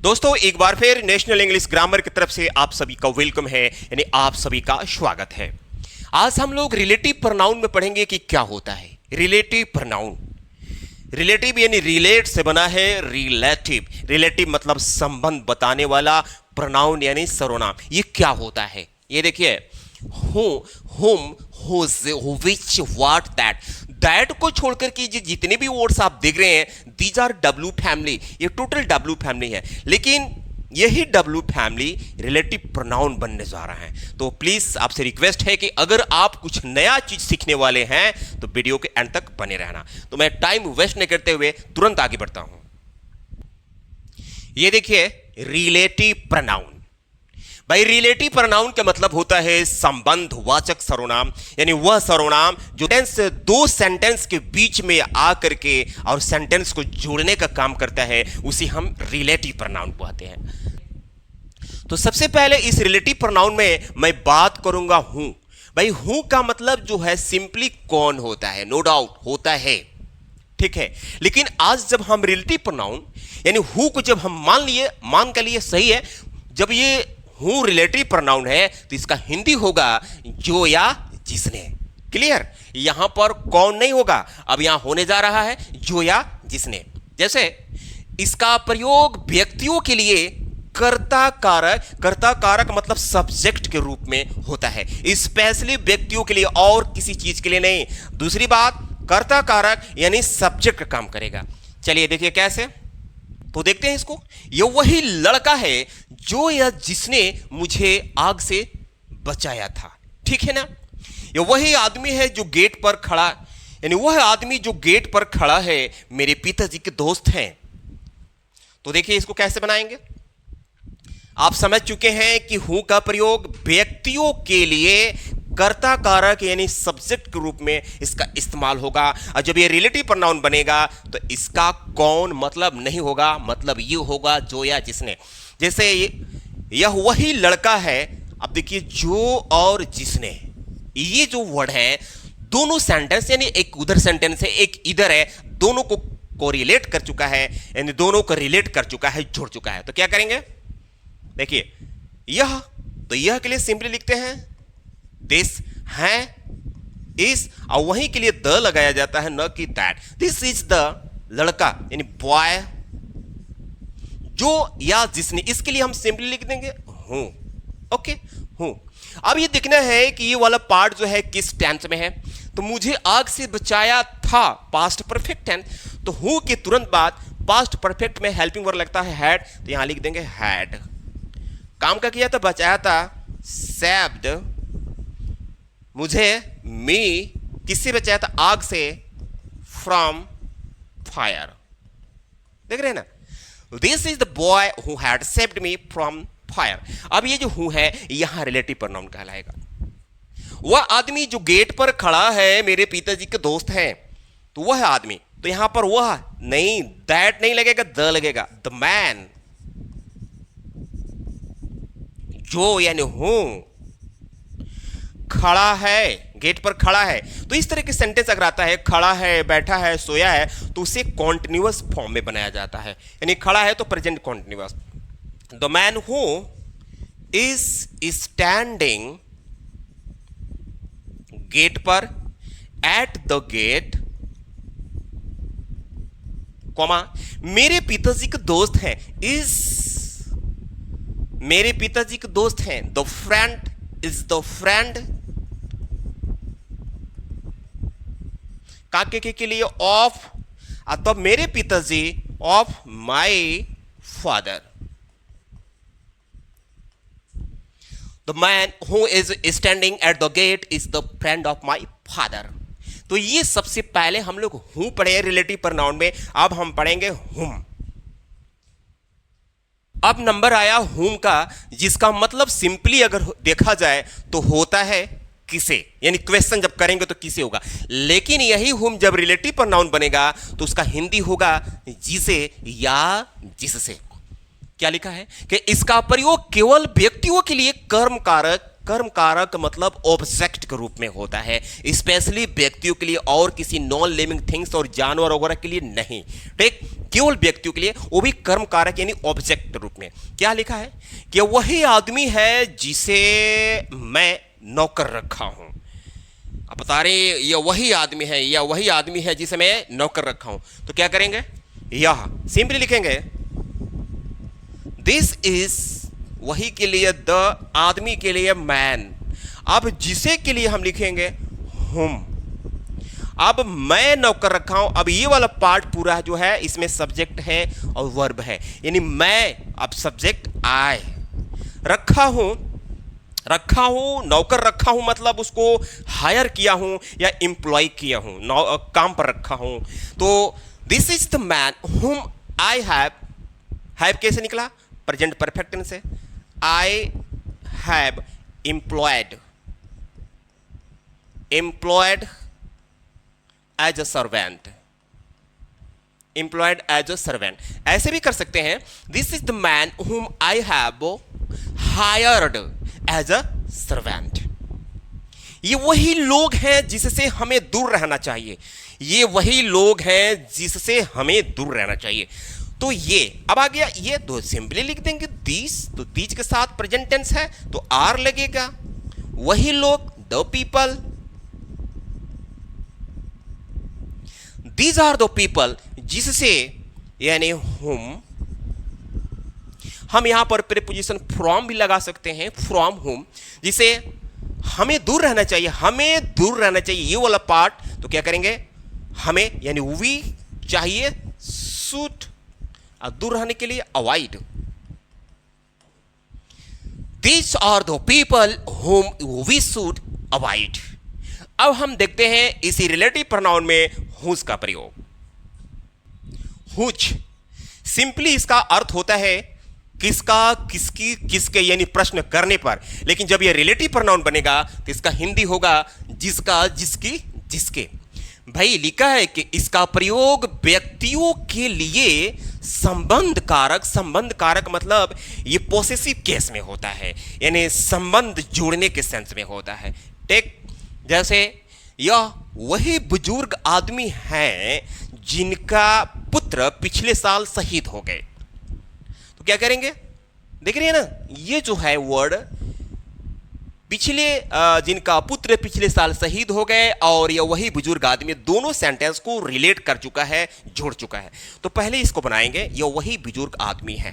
दोस्तों एक बार फिर नेशनल इंग्लिश ग्रामर की तरफ से आप सभी का वेलकम है, यानी आप सभी का स्वागत है। आज हम लोग रिलेटिव प्रोनाउन में पढ़ेंगे कि क्या होता है रिलेटिव प्रोनाउन। रिलेटिव यानी रिलेट से बना है रिलेटिव। रिलेटिव मतलब संबंध बताने वाला, प्रोनाउन यानी सर्वनाम। ये क्या होता है ये देखिए, हु, हुम, हुज, व्हिच, व्हाट, दैट को छोड़कर के जितने भी वर्ड्स आप देख रहे हैं दीज आर डब्ल्यू फैमिली। ये टोटल डब्ल्यू फैमिली है, लेकिन यही डब्ल्यू फैमिली रिलेटिव प्रोनाउन बनने जा रहा है। तो प्लीज आपसे रिक्वेस्ट है कि अगर आप कुछ नया चीज सीखने वाले हैं तो वीडियो के एंड तक बने रहना। तो मैं टाइम वेस्ट नहीं करते हुए तुरंत आगे बढ़ता हूं। ये देखिए रिलेटिव प्रोनाउन। भाई रिलेटिव प्रोनाउन का मतलब होता है संबंधवाचक सर्वनाम, यानी वह सर्वनाम जो दो सेंटेंस के बीच में आकर के और सेंटेंस को जोड़ने का काम करता है, उसे हम रिलेटिव प्रोनाउन कहते हैं। तो सबसे पहले इस रिलेटिव प्रोनाउन में मैं बात करूंगा हूं। भाई हूं का मतलब जो है सिंपली कौन होता है, नो डाउट होता है, ठीक है। लेकिन आज जब हम रिलेटिव प्रोनाउन यानी हु को जब हम मान के लिए सही है, जब ये हूं रिलेटिव प्रोनाउन है तो इसका हिंदी होगा जो या जिसने। क्लियर? यहां पर कौन नहीं होगा, अब यहां होने जा रहा है जो या जिसने। जैसे इसका प्रयोग व्यक्तियों के लिए कर्ता कारक मतलब सब्जेक्ट के रूप में होता है, स्पेशली व्यक्तियों के लिए और किसी चीज के लिए नहीं। दूसरी बात, कर्ता कारक यानी सब्जेक्ट का काम करेगा। चलिए देखिए कैसे, तो देखते हैं इसको। यह वही लड़का है जो या जिसने मुझे आग से बचाया था, ठीक है ना। यह वही आदमी है जो गेट पर खड़ा, यानी वह आदमी जो गेट पर खड़ा है मेरे पिताजी के दोस्त हैं। तो देखिए इसको कैसे बनाएंगे। आप समझ चुके हैं कि हूं का प्रयोग व्यक्तियों के लिए कर्ता कारक यानी सब्जेक्ट के रूप में इसका इस्तेमाल होगा, और जब ये रिलेटिव प्रोनाउन बनेगा तो इसका कौन मतलब नहीं होगा, मतलब ये होगा जो या जिसने। जैसे यह वही लड़का है, अब देखिए जो और जिसने, ये जो वर्ड है दोनों सेंटेंस यानी एक उधर सेंटेंस है एक इधर है, दोनों को कोरिलेट कर चुका है, यानी दोनों को रिलेट कर चुका है, जोड़ चुका है। तो क्या करेंगे देखिए, यह तो यह के लिए सिंपली लिखते हैं दिस है इस, और वहीं के लिए द लगाया जाता है, न कि दैट। दिस इज द लड़का यानी बॉय जो या जिसने, इसके लिए हम सिंपली लिख देंगे हूं। ओके हूं। अब ये देखना है कि ये वाला पार्ट जो है किस टेंस में है। तो मुझे आग से बचाया था, पास्ट परफेक्ट टेंस। तो हूं के तुरंत बाद पास्ट परफेक्ट में हेल्पिंग वर्ब लगता है हैड, तो यहां लिख देंगे हैड। काम का किया था, बचाया था, सेव्ड। मुझे मी किससे बचाया था, आग से, फ्रॉम फायर। देख रहे हैं ना, this is the boy who had saved me from fire. अब ये जो हु है यहां रिलेटिव प्रोनाउन कहलाएगा। वह आदमी जो गेट पर खड़ा है मेरे पिताजी के दोस्त हैं, तो वह आदमी, तो यहां पर वह नहीं, दैट नहीं लगेगा, द लगेगा। द मैन जो यानी हूं खड़ा है, गेट पर खड़ा है। तो इस तरह के सेंटेंस अगर आता है खड़ा है, बैठा है, सोया है, तो उसे कॉन्टिन्यूअस फॉर्म में बनाया जाता है, यानी खड़ा है तो present continuous. The man who is standing gate पर, एट द गेट, कॉमा मेरे पिताजी के दोस्त हैं, इज मेरे पिताजी के दोस्त हैं। The friend is the friend, काके के लिए ऑफ, तब मेरे पिताजी of my father. The man who is standing at the gate is the friend of my father. तो ये सबसे पहले हम लोग हूं पढ़े रिलेटिव प्रोनाउन में, अब हम पढ़ेंगे हुम। अब नंबर आया हुम का, जिसका मतलब सिंपली अगर देखा जाए तो होता है किसे, यानी क्वेश्चन जब करेंगे तो किसे होगा। लेकिन यही हुम जब रिलेटिव प्रोनाउन बनेगा तो उसका हिंदी होगा जिसे या जिससे। क्या लिखा है कि इसका प्रयोग केवल व्यक्तियों के लिए कर्म कारक मतलब ऑब्जेक्ट के रूप में होता है, स्पेशली व्यक्तियों के लिए और किसी नॉन लिविंग थिंग्स और जानवर वगैरह के लिए नहीं। ठीक, केवल व्यक्तियों के लिए, वो भी कर्म कारक यानी ऑब्जेक्ट रूप में। क्या लिखा है कि वही आदमी है जिसे मैं नौकर रखा हूं। आप बता रहे ये वही आदमी है या वही आदमी है जिसे मैं नौकर रखा हूं, तो क्या करेंगे, यह सिंपली लिखेंगे दिस इज, वही के लिए द, आदमी के लिए मैन। अब जिसे के लिए हम लिखेंगे हुम। अब मैं नौकर रखा हूं, अब ये वाला पार्ट पूरा जो है इसमें सब्जेक्ट है और वर्ब है, यानी मैं, अब सब्जेक्ट आई, रखा हूं, नौकर रखा हूं मतलब उसको हायर किया हूं या एम्प्लॉय किया हूं, काम पर रखा हूं। तो this is the man whom I have कैसे निकला, प्रेजेंट परफेक्ट टेंस से, I have employed as a servant, employed as a servant. ऐसे भी कर सकते हैं, this is the man whom I have hired as a servant. ये वही लोग हैं जिससे हमें दूर रहना चाहिए, ये वही लोग हैं जिससे हमें दूर रहना चाहिए। तो ये अब आ गया, ये तो सिंपली लिख देंगे दिस, तो दिस के साथ प्रेजेंट टेंस है तो आर लगेगा, वही लोग, the people, these are the people, जिससे यानी हुम, हम यहां पर प्रीपोजिशन फ्रॉम भी लगा सकते हैं, फ्रॉम हुम, जिसे हमें दूर रहना चाहिए, हमें दूर रहना चाहिए ये वाला पार्ट, तो क्या करेंगे, हमें यानी वी चाहिए, शुड, दूर रहने के लिए avoid. These are the people whom we should avoid। अब हम देखते हैं इसी रिलेटिव प्रोनाउन में हुज का प्रयोग। हुज सिंपली इसका अर्थ होता है किसका, किसकी, किसके, यानी प्रश्न करने पर। लेकिन जब यह रिलेटिव प्रोनाउन बनेगा तो इसका हिंदी होगा जिसका, जिसकी, जिसके। भाई लिखा है कि इसका प्रयोग व्यक्तियों के लिए संबंध कारक मतलब ये पॉसेसिव केस में होता है, यानी संबंध जोड़ने के सेंस में होता है। टेक जैसे यह वही बुजुर्ग आदमी हैं जिनका पुत्र पिछले साल शहीद हो गए, तो क्या करेंगे, देख रहे हैं ना, ये जो है वर्ड पिछले, जिनका पुत्र पिछले साल शहीद हो गए और यह वही बुजुर्ग आदमी, दोनों सेंटेंस को रिलेट कर चुका है, जोड़ चुका है। तो पहले इसको बनाएंगे, यह वही बुजुर्ग आदमी है,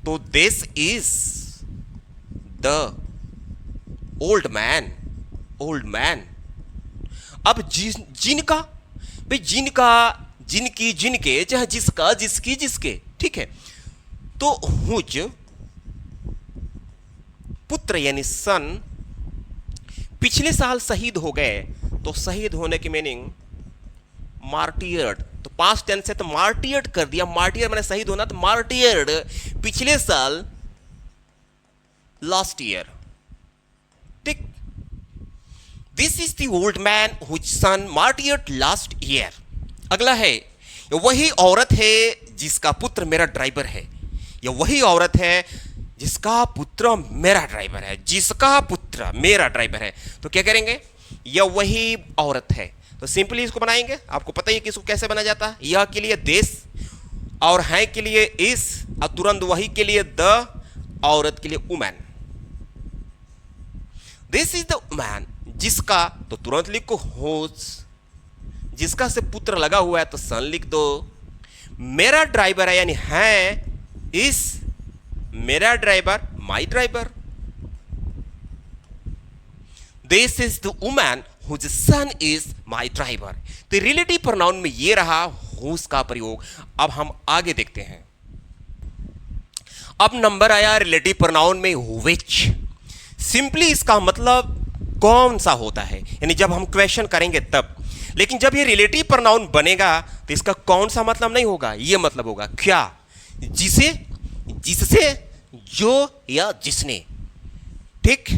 तो this is the old man, old man. अब जिनका, भाई जिनका, जिनकी, जिनके, चाहे जिसका, जिसकी, जिसके, ठीक है। तो हुज पुत्र यानी सन पिछले साल शहीद हो गए, तो शहीद होने की मीनिंग मार्टियर्ड, तो पास्ट टेंस है तो मार्टियर्ड कर दिया, मार्टियर मैंने शहीद होना, तो मार्टियर्ड पिछले साल, लास्ट ईयर, ठीक। This is the old man whose son martyred last year. अगला है, वही औरत है जिसका पुत्र मेरा ड्राइवर है, या वही औरत है जिसका पुत्र मेरा ड्राइवर है, जिसका पुत्र मेरा ड्राइवर है, तो क्या करेंगे, यह वही औरत है, तो सिंपली इसको बनाएंगे। आपको पता ही कि इसको कैसे बना जाता है, यह के लिए दिस और है के लिए इस, और तुरंत वही के लिए द, औरत के लिए woman. This is the woman, जिसका, तो तुरंत लिखो होज, जिसका से पुत्र लगा हुआ है तो सन लिख दो। मेरा ड्राइवर है यानी है, इस मेरा driver, my driver. This is the woman whose son is my driver. तो रिलेटिव प्रोनाउन में ये रहा हुज का प्रयोग। अब हम आगे देखते हैं। अब नंबर आया रिलेटिव प्रोनाउन में व्हिच। सिंपली इसका मतलब कौन सा होता है, यानी जब हम क्वेश्चन करेंगे तब। लेकिन जब ये रिलेटिव प्रोनाउन बनेगा तो इसका कौन सा मतलब नहीं होगा, ये मतलब होगा क्या, जिसे, जिससे, जो या जिसने, ठीक।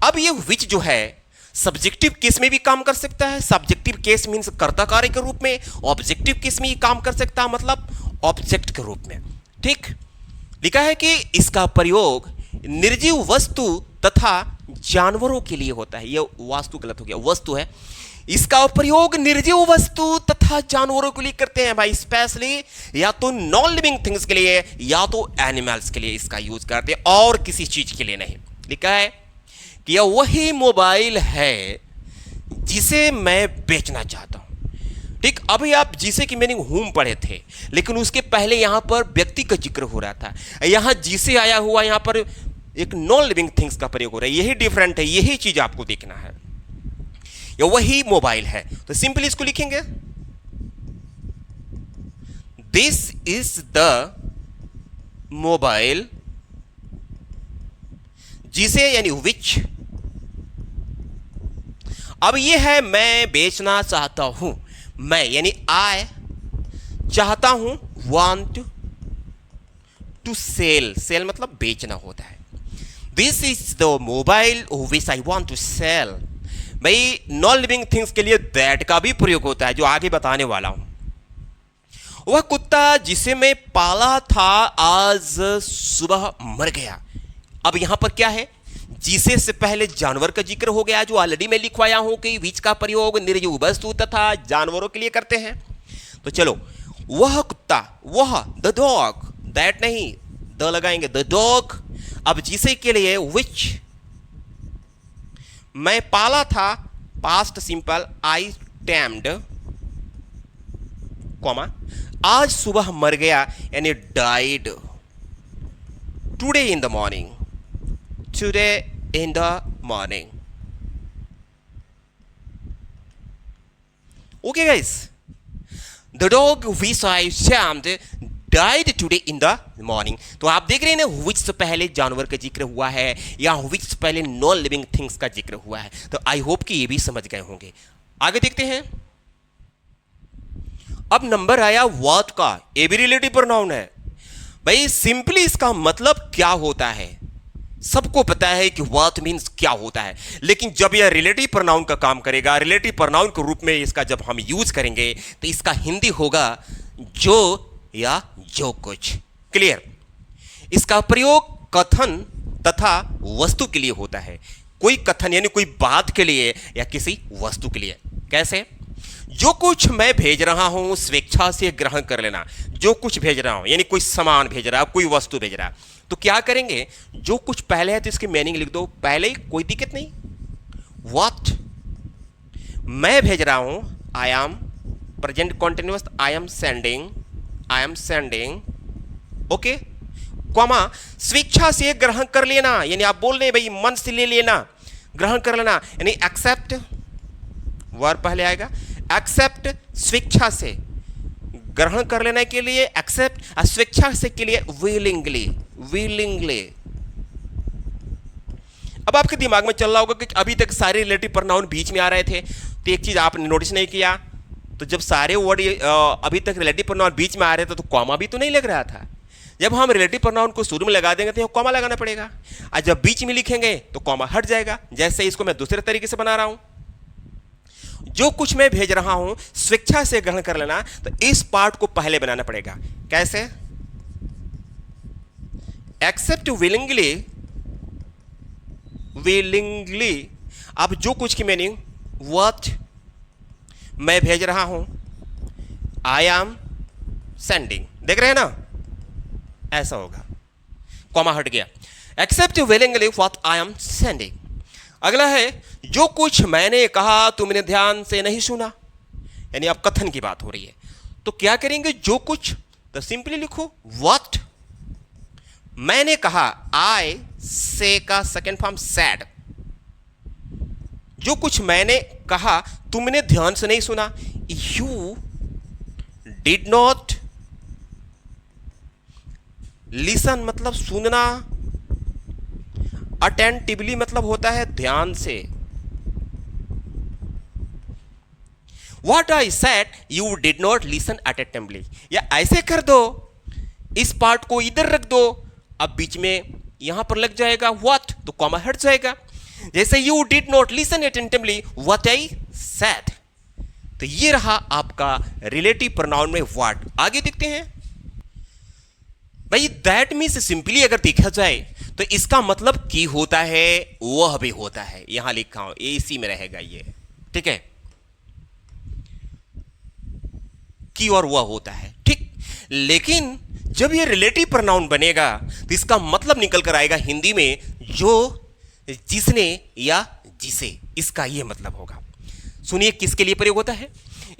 अब ये विच जो है सब्जेक्टिव केस में भी काम कर सकता है। सब्जेक्टिव केस मीन्स कर्ता कार्य के रूप में, ऑब्जेक्टिव केस में ही काम कर सकता है मतलब ऑब्जेक्ट के रूप में, ठीक। लिखा है कि इसका प्रयोग निर्जीव वस्तु तथा जानवरों के लिए होता है। यह वास्तु गलत हो गया, वस्तु है। इसका प्रयोग निर्जीव वस्तु तथा जानवरों के लिए करते हैं भाई, स्पेशली या तो नॉन लिविंग थिंग्स के लिए या तो एनिमल्स के लिए इसका यूज करते हैं, और किसी चीज के लिए नहीं। लिखा है कि यह वही मोबाइल है जिसे मैं बेचना चाहता हूं। ठीक, अभी आप जिसे की मीनिंग हुम पढ़े थे, लेकिन उसके पहले यहां पर व्यक्ति का जिक्र हो रहा था, यहां जिसे आया हुआ, यहां पर एक नॉन लिविंग थिंग्स का प्रयोग हो रहा है। यही डिफरेंट है, यही चीज आपको देखना है। ये वही मोबाइल है, तो सिंपली इसको लिखेंगे, दिस इज द मोबाइल जिसे यानी विच, अब ये है मैं बेचना चाहता हूं, मैं यानी आई चाहता हूं, वांट टू सेल, सेल मतलब बेचना होता है। This is the mobile which I want to sell, भाई नॉन लिविंग थिंग्स के लिए दैट का भी प्रयोग होता है, जो आगे बताने वाला हूं। वह कुत्ता जिसे मैं पाला था आज सुबह मर गया। अब यहां पर क्या है, जिसे से पहले जानवर का जिक्र हो गया, जो ऑलरेडी मैं लिखवाया हूं कि विच का प्रयोग निर्जीव वस्तु तथा जानवरों के लिए करते हैं। तो चलो, वह कुत्ता, वह द डॉग, दैट नहीं, द लगाएंगे, द डॉग। अब जिसे के लिए विच मैं पाला था, past simple I tamed, comma आज सुबह मर गया यानी died, today in the morning, today in the morning. Okay guys, the dog which I tamed died today in the morning. तो आप देख रहे हैं ना, विच से पहले जानवर का जिक्र हुआ है या विच से पहले नॉन लिविंग थिंग्स का जिक्र हुआ है। तो आई होप कि ये भी समझ गए होंगे। आगे देखते हैं। अब नंबर आया व्हाट का, ये भी रिलेटिव प्रोनाउन है भाई। सिंपली इसका मतलब क्या होता है, सबको पता है कि व्हाट मीन्स क्या होता है, लेकिन जब यह रिलेटिव प्रोनाउन का काम करेगा, रिलेटिव प्रोनाउन के रूप में इसका जब हम यूज करेंगे, तो इसका हिंदी होगा जो या जो कुछ। क्लियर? इसका प्रयोग कथन तथा वस्तु के लिए होता है। कोई कथन यानी कोई बात के लिए या किसी वस्तु के लिए। कैसे? जो कुछ मैं भेज रहा हूं स्वेच्छा से ग्रहण कर लेना। जो कुछ भेज रहा हूं यानी कोई सामान भेज रहा है, कोई वस्तु भेज रहा है, तो क्या करेंगे, जो कुछ पहले है तो इसकी मीनिंग लिख दो पहले ही, कोई दिक्कत नहीं। व्हाट मैं भेज रहा हूं, I am present continuous, I am sending, I am sending, okay, comma स्वेच्छा से ग्रहण कर लेना यानी आप बोल रहे हैं भाई मन से ले लेना, ग्रहण कर लेना यानी एक्सेप्ट, वर्ब पहले आएगा, एक्सेप्ट स्वेच्छा से, ग्रहण कर लेने के लिए एक्सेप्ट, स्वेच्छा से के लिए विलिंगली, विलिंगली। अब आपके दिमाग में चल रहा होगा कि अभी तक सारे रिलेटिव प्रोनाउन बीच में आ रहे थे, तो एक चीज आपने नोटिस नहीं किया, तो जब सारे वर्ड अभी तक रिलेटिव प्रोनाउन बीच में आ रहे थे तो कॉमा भी तो नहीं लग रहा था। जब हम रिलेटिव प्रोनाउन को शुरू में लगा देंगे तो कॉमा लगाना पड़ेगा, और जब बीच में लिखेंगे तो कॉमा हट जाएगा। जैसे इसको मैं दूसरे तरीके से बना रहा हूं, जो कुछ मैं भेज रहा हूं स्वेच्छा से ग्रहण कर लेना, तो इस पार्ट को पहले बनाना पड़ेगा। कैसे? Accept willingly, willingly. अब जो कुछ की मीनिंग व्हाट मैं भेज रहा हूं, आई एम सेंडिंग, देख रहे हैं ना, ऐसा होगा, कॉमा हट गया। Accept willingly what I am sending. अगला है जो कुछ मैंने कहा तुमने ध्यान से नहीं सुना, यानी अब कथन की बात हो रही है, तो क्या करेंगे, जो कुछ, तो सिंपली लिखो व्हाट मैंने कहा, आई से का सेकेंड फॉर्म सैड, जो कुछ मैंने कहा तुमने ध्यान से नहीं सुना, यू डिड नॉट लिसन मतलब सुनना, अटेंटिवली मतलब होता है ध्यान से। What I said, you did not listen attentively। या ऐसे कर दो, इस पार्ट को इधर रख दो, अब बीच में यहां पर लग जाएगा what, तो कॉमा हट जाएगा। जैसे you did not listen attentively what I said। तो ये रहा आपका रिलेटिव प्रोनाउन में what। आगे देखते हैं भाई, दैट मीन्स सिंपली अगर देखा जाए तो इसका मतलब की होता है, वह भी होता है। यहां लिखा हूं, इसी में रहेगा ये, ठीक है। की और वह होता है, ठीक। लेकिन जब ये रिलेटिव प्रोनाउन बनेगा तो इसका मतलब निकल कर आएगा हिंदी में जो, जिसने या जिसे, इसका ये मतलब होगा। सुनिए किसके लिए प्रयोग होता है।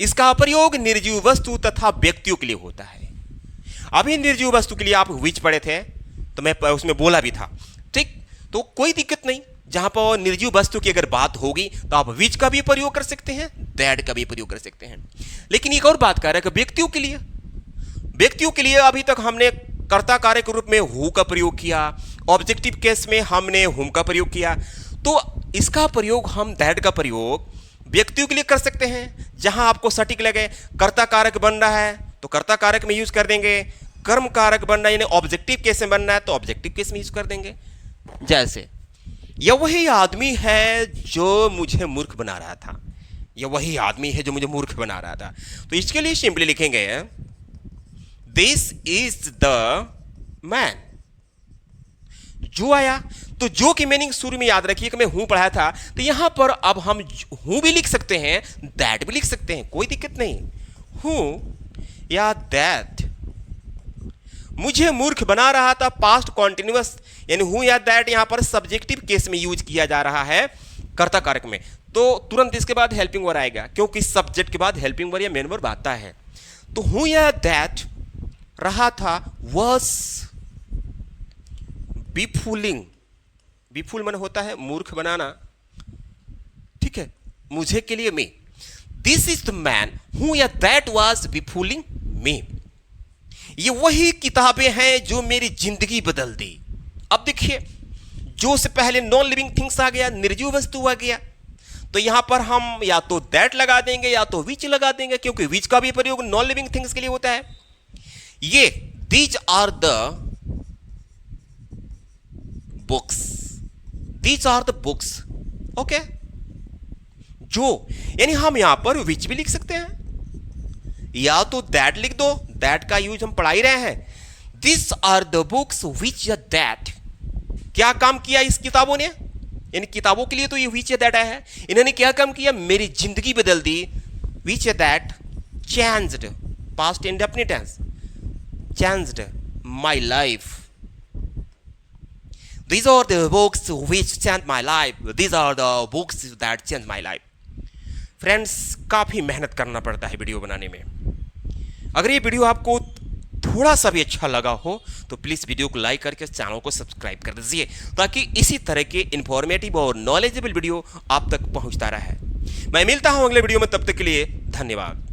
इसका प्रयोग निर्जीव वस्तु तथा व्यक्तियों के लिए होता है। अभी निर्जीव वस्तु के लिए आप विच पढ़े थे तो मैं उसमें बोला भी था, ठीक। तो कोई दिक्कत नहीं, जहां पर निर्जीव वस्तु की अगर बात होगी तो आप विच का भी प्रयोग कर सकते हैं, दैट का भी प्रयोग कर सकते हैं। लेकिन एक और बात कर रहा है कि व्यक्तियों के लिए अभी तक हमने कर्ता कारक के रूप में हु का प्रयोग किया, ऑब्जेक्टिव केस में हमने हुम का प्रयोग किया। तो इसका प्रयोग हम दैट का प्रयोग व्यक्तियों के लिए कर सकते हैं। जहां आपको सटीक लगे, कर्ता कारक बन रहा है तो कर्ता कारक में यूज कर देंगे, कर्म कारक बन रहा है यानी ऑब्जेक्टिव केस में बनना है तो ऑब्जेक्टिव केस में यूज कर देंगे। जैसे यह वही आदमी है जो मुझे मूर्ख बना रहा था, यह वही आदमी है जो मुझे मूर्ख बना रहा था। तो इसके लिए सिंपली लिखेंगे दिस इज द मैन। जो आया तो जो की मीनिंग शुरू में याद रखिए कि मैं हूं पढ़ाया था, तो यहां पर अब हम हूं भी लिख सकते हैं, दैट भी लिख सकते हैं, कोई दिक्कत नहीं। हूं या दैट मुझे मूर्ख बना रहा था, पास्ट कॉन्टिन्यूअस यानी हूं या दैट यहां पर सब्जेक्टिव केस में यूज किया जा रहा है कर्ता कारक में, तो तुरंत इसके बाद हेल्पिंग वर्ब आएगा, क्योंकि सब्जेक्ट के बाद हेल्पिंग वर्ब या मेन वर्ब आता है। तो हूं या दैट रहा था was befooling, बिफुल मन होता है मूर्ख बनाना, ठीक है, मुझे के लिए मैं। This is the man who या दैट वाज बिफूलिंग मी। ये वही किताबें हैं जो मेरी जिंदगी बदल दी। अब देखिए, जो से पहले नॉन लिविंग थिंग्स आ गया, निर्जीव वस्तु आ गया, तो यहां पर हम या तो दैट लगा देंगे या तो विच लगा देंगे, क्योंकि विच का भी प्रयोग नॉन लिविंग थिंग्स के लिए होता है। ये these are the books, these are the books, okay. जो यानी हम यहां पर विच भी लिख सकते हैं या तो दैट लिख दो, दैट का यूज हम पढ़ा ही रहे हैं। This are the books which या दैट, क्या काम किया इस किताबों ने, यानी किताबों के लिए तो ये विच या दैट आया है, इन्होंने क्या काम किया, मेरी जिंदगी बदल दी। विच या that changed, past indefinite tense, changed my life. These are the books which changed my life. These are the books that changed my life. Friends, काफ़ी मेहनत करना पड़ता है वीडियो बनाने में। अगर ये वीडियो आपको थोड़ा सा भी अच्छा लगा हो तो प्लीज़ वीडियो को लाइक करके चैनल को सब्सक्राइब कर दीजिए, ताकि इसी तरह के इंफॉर्मेटिव और नॉलेजेबल वीडियो आप तक पहुंचता रहे। मैं मिलता हूं अगले वीडियो में, तब तक के लिए धन्यवाद।